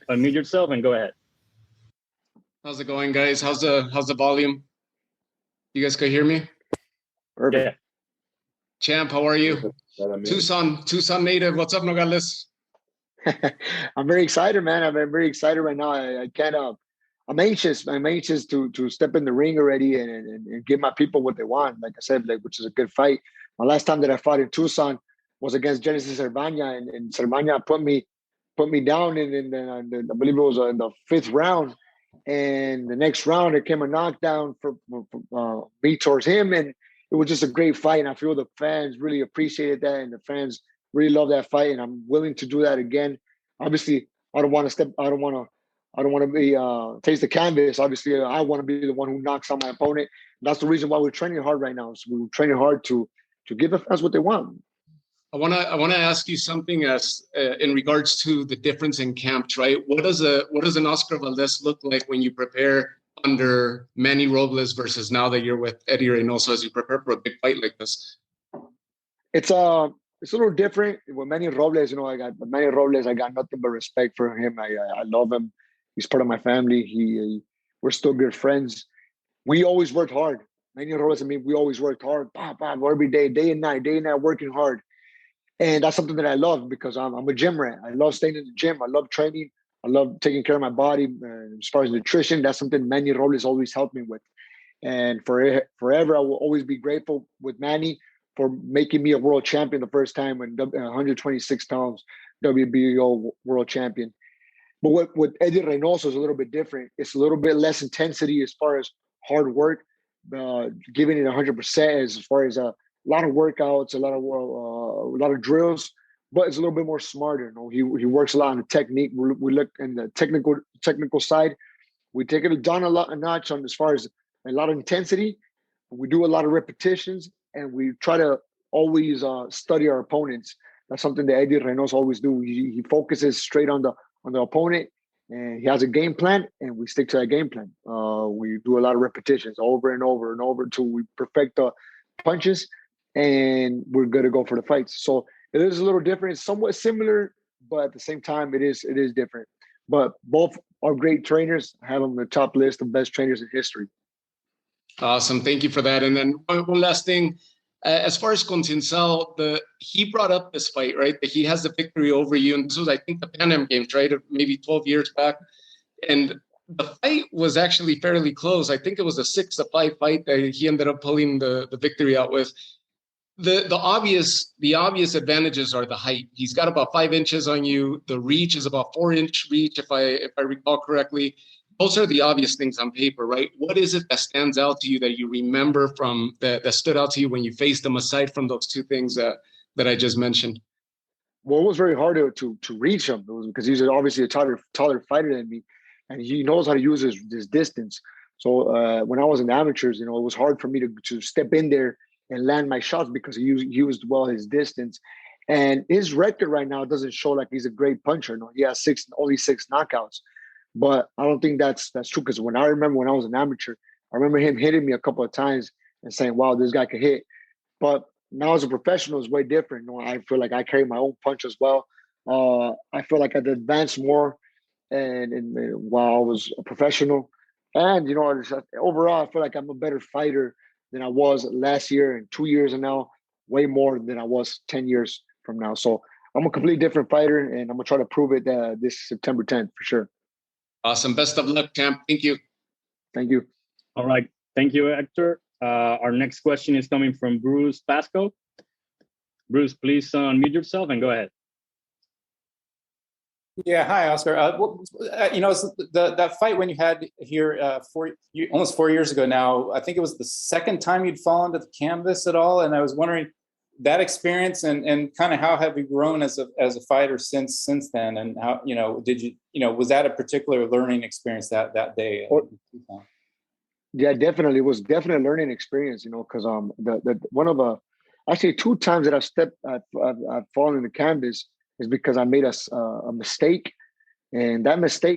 unmute yourself and go ahead. How's it going, guys? How's the volume? You guys can hear me? Perfect. Yeah. Champ, how are you? Tucson native. What's up, Nogales? I'm very excited, man. I'm very excited right now. I can't. I'm anxious. I'm anxious to step in the ring already and give my people what they want. Like I said, which is a good fight. My last time that I fought in Tucson was against Genesis Cervania, and Cervania put me down in I believe it was in the 5th round. And the next round, it came a knockdown from me towards him, and it was just a great fight. And I feel the fans really appreciated that, and the fans really love that fight. And I'm willing to do that again. Obviously, I don't want to be taste the canvas. Obviously, I want to be the one who knocks out my opponent. That's the reason why we're training hard right now. So we're training hard to give the fans what they want. I want to ask you something as in regards to the difference in camps, right? What does an Oscar Valdez look like when you prepare under Manny Robles versus now that you're with Eddie Reynoso as you prepare for a big fight like this? It's a little different. With Manny Robles, I got nothing but respect for him. I love him. He's part of my family. We're still good friends. We always worked hard. Manny Robles and me, we always worked hard. Every day and night, working hard. And that's something that I love because I'm a gym rat. I love staying in the gym. I love training. I love taking care of my body. As far as nutrition, that's something Manny Robles always helped me with. And forever, I will always be grateful with Manny for making me a world champion the first time when 126 pounds WBO world champion. But with Eddie Reynoso is a little bit different. It's a little bit less intensity as far as hard work, giving it 100% as far as a lot of workouts, a lot of drills, but it's a little bit more smarter. He works a lot on the technique. We look in the technical side. We take it down a notch on as far as a lot of intensity. We do a lot of repetitions, and we try to always study our opponents. That's something that Eddie Reynoso always do. He focuses straight on the opponent, and he has a game plan, and we stick to that game plan. We do a lot of repetitions over and over and over until we perfect the punches, and we're good to go for the fights. So it is a little different. It's somewhat similar, but at the same time, it is different. But both are great trainers. I have them on the top list of best trainers in history. Awesome. Thank you for that. And then one last thing. As far as Conceincao, he brought up this fight, right? That he has the victory over you. And this was, I think, the Pan Am Games, right? Maybe 12 years back. And the fight was actually fairly close. I think it was a 6-5 fight that he ended up pulling the victory out with. The obvious advantages are the height. He's got about 5 inches on you. The reach is about 4-inch reach, if I recall correctly. Those are the obvious things on paper, right? What is it that stands out to you that you remember from that stood out to you when you faced him, aside from those 2 things that I just mentioned? Well, it was very hard to reach him because he's obviously a taller fighter than me, and he knows how to use his distance. So when I was in the amateurs, it was hard for me to step in there and land my shots because he used well his distance. And his record right now doesn't show like he's a great puncher. No, he has only 6 knockouts. But I don't think that's true because when I was an amateur, I remember him hitting me a couple of times and saying, wow, this guy can hit. But now as a professional, it's way different. I feel like I carry my own punch as well. I feel like I advanced more and while I was a professional. And, overall, I feel like I'm a better fighter than I was last year and 2 years and now, way more than I was 10 years from now. So I'm a completely different fighter, and I'm going to try to prove it this September 10th for sure. Awesome. Best of luck, champ. Thank you. Thank you. All right. Thank you, Hector. Our next question is coming from Bruce Pasco. Bruce, please unmute yourself and go ahead. Yeah. Hi, Oscar. That fight when you had here almost 4 years ago now, I think it was the second time you'd fallen to the canvas at all. And I was wondering that experience and kind of how have you grown as a fighter since then, and how did you was that a particular learning experience that day? Yeah, definitely. It was definitely a learning experience, because actually 2 times that I've fallen in the canvas is because I made a mistake, and that mistake